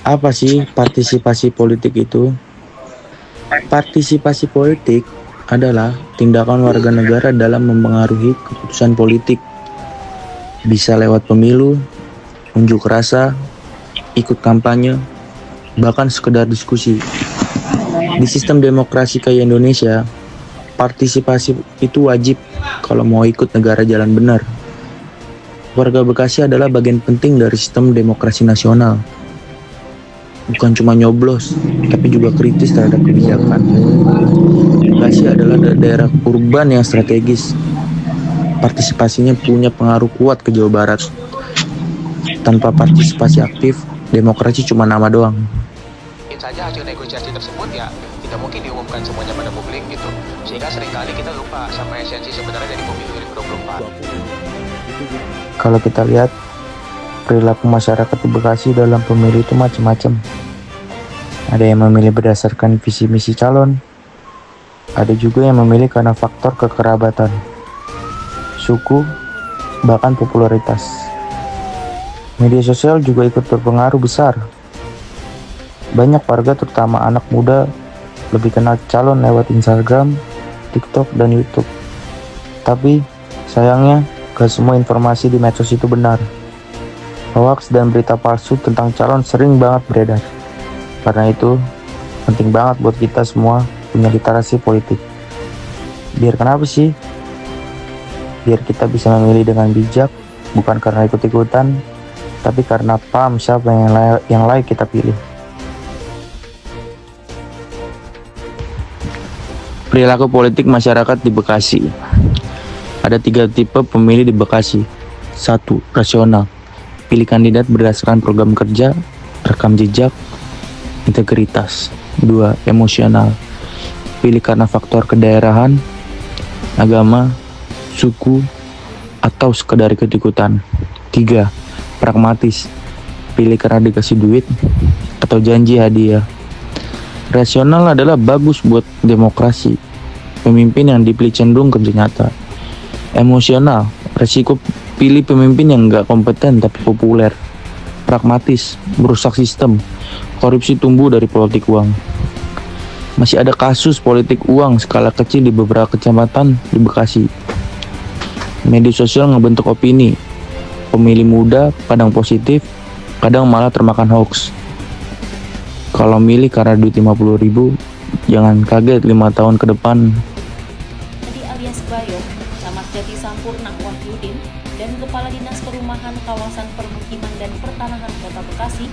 Apa sih partisipasi politik itu? Partisipasi politik adalah tindakan warga negara dalam mempengaruhi keputusan politik. Bisa lewat pemilu, unjuk rasa, ikut kampanye, bahkan sekedar diskusi. Di sistem demokrasi kayak Indonesia, partisipasi itu wajib kalau mau ikut negara jalan benar. Warga Bekasi adalah bagian penting dari sistem demokrasi nasional. Bukan cuma nyoblos, tapi juga kritis terhadap kebijakan. Bekasi adalah daerah urban yang strategis. Partisipasinya punya pengaruh kuat ke Jawa Barat. Tanpa partisipasi aktif, demokrasi cuma nama doang. Mungkin saja hasil negosiasi tersebut ya tidak mungkin diumumkan semuanya pada publik gitu. Sehingga seringkali kita lupa sama esensi sebenarnya dari pemilu 2024. Kalau kita lihat, perilaku masyarakat di Bekasi dalam pemilu itu macam-macam. Ada yang memilih berdasarkan visi misi calon, ada juga yang memilih karena faktor kekerabatan, suku, bahkan popularitas. Media sosial juga ikut berpengaruh besar. Banyak warga, terutama anak muda, lebih kenal calon lewat Instagram, TikTok, dan YouTube. Tapi, sayangnya, gak semua informasi di medsos itu benar. Hoax dan berita palsu tentang calon sering banget beredar. Karena itu, penting banget buat kita semua punya literasi politik. Biar kenapa sih? Biar kita bisa memilih dengan bijak, bukan karena ikut-ikutan, tapi karena paham siapa yang layak kita pilih. Perilaku politik masyarakat di Bekasi. Ada 3 tipe pemilih di Bekasi. 1. Rasional. Pilih kandidat berdasarkan program kerja, rekam jejak, integritas. 2. Emosional. Pilih karena faktor kedaerahan, agama, suku, atau sekedar ikut-ikutan. 3. Pragmatis. Pilih karena dikasih duit atau janji hadiah. Rasional adalah bagus buat demokrasi. Pemimpin yang dipilih cenderung kerja nyata. Emosional, resiko pilih pemimpin yang gak kompeten tapi populer. Pragmatis, merusak sistem. Korupsi tumbuh dari politik uang. Masih ada kasus politik uang skala kecil di beberapa kecamatan di Bekasi. Media sosial ngebentuk opini. Pemilih muda kadang positif, kadang malah termakan hoax. Kalau milih karena duit 50.000, jangan kaget 5 tahun ke depan. Alias Bayo, Camat Jati Sampurna Wahyudin, dan Kepala Dinas Perumahan Kawasan Permukiman dan Pertanahan Kota Bekasi,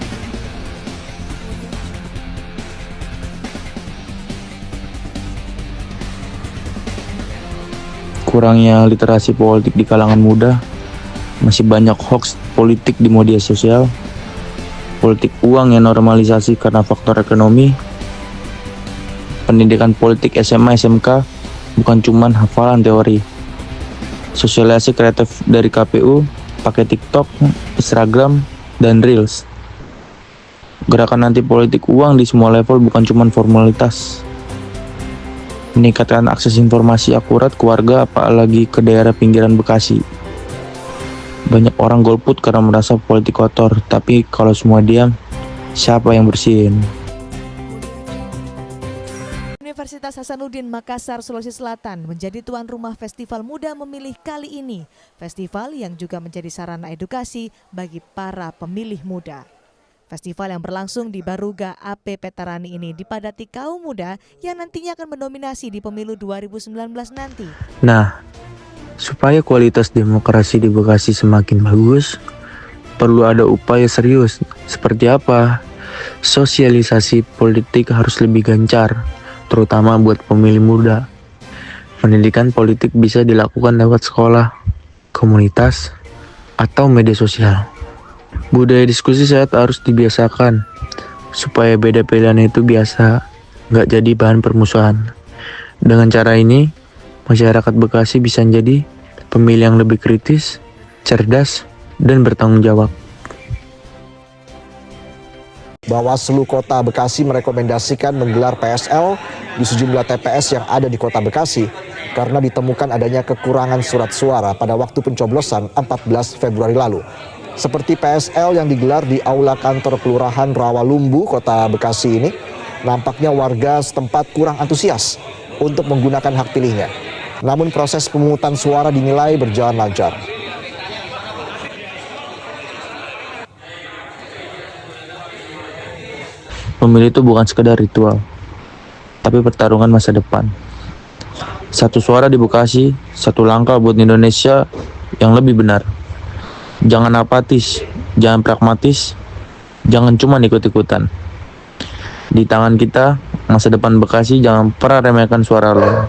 Kurangnya literasi politik di kalangan muda, masih banyak hoax politik di media sosial, politik uang yang normalisasi karena faktor ekonomi, pendidikan politik SMA SMK bukan cuman hafalan teori, sosialisasi kreatif dari KPU pakai TikTok, Instagram, dan Reels. Gerakan anti politik uang di semua level bukan cuman formalitas. Meningkatkan akses informasi akurat ke warga, apalagi ke daerah pinggiran Bekasi. Banyak orang golput karena merasa politik kotor, tapi kalau semua diam, siapa yang bersihin? Universitas Hasanuddin Makassar, Sulawesi Selatan menjadi tuan rumah Festival Muda Memilih kali ini. Festival yang juga menjadi sarana edukasi bagi para pemilih muda. Festival yang berlangsung di Baruga AP Petarani ini dipadati kaum muda yang nantinya akan mendominasi di pemilu 2019 nanti. Nah, supaya kualitas demokrasi di Bekasi semakin bagus, perlu ada upaya serius. Seperti apa? Sosialisasi politik harus lebih gencar, terutama buat pemilih muda. Pendidikan politik bisa dilakukan lewat sekolah, komunitas, atau media sosial. Budaya diskusi sehat harus dibiasakan, supaya beda pilihan itu biasa, nggak jadi bahan permusuhan. Dengan cara ini, masyarakat Bekasi bisa menjadi pemilih yang lebih kritis, cerdas, dan bertanggung jawab. Bawaslu Kota Bekasi merekomendasikan menggelar PSL di sejumlah TPS yang ada di Kota Bekasi karena ditemukan adanya kekurangan surat suara pada waktu pencoblosan 14 Februari lalu. Seperti PSL yang digelar di Aula Kantor Kelurahan Rawalumbu, Kota Bekasi ini, nampaknya warga setempat kurang antusias untuk menggunakan hak pilihnya. Namun proses pemungutan suara dinilai berjalan lancar. Memilih itu bukan sekedar ritual, tapi pertarungan masa depan. Satu suara di Bekasi, satu langkah buat Indonesia yang lebih benar. Jangan apatis, jangan pragmatis, jangan cuma ikut-ikutan. Di tangan kita, masa depan Bekasi, jangan pernah remehkan suara lo.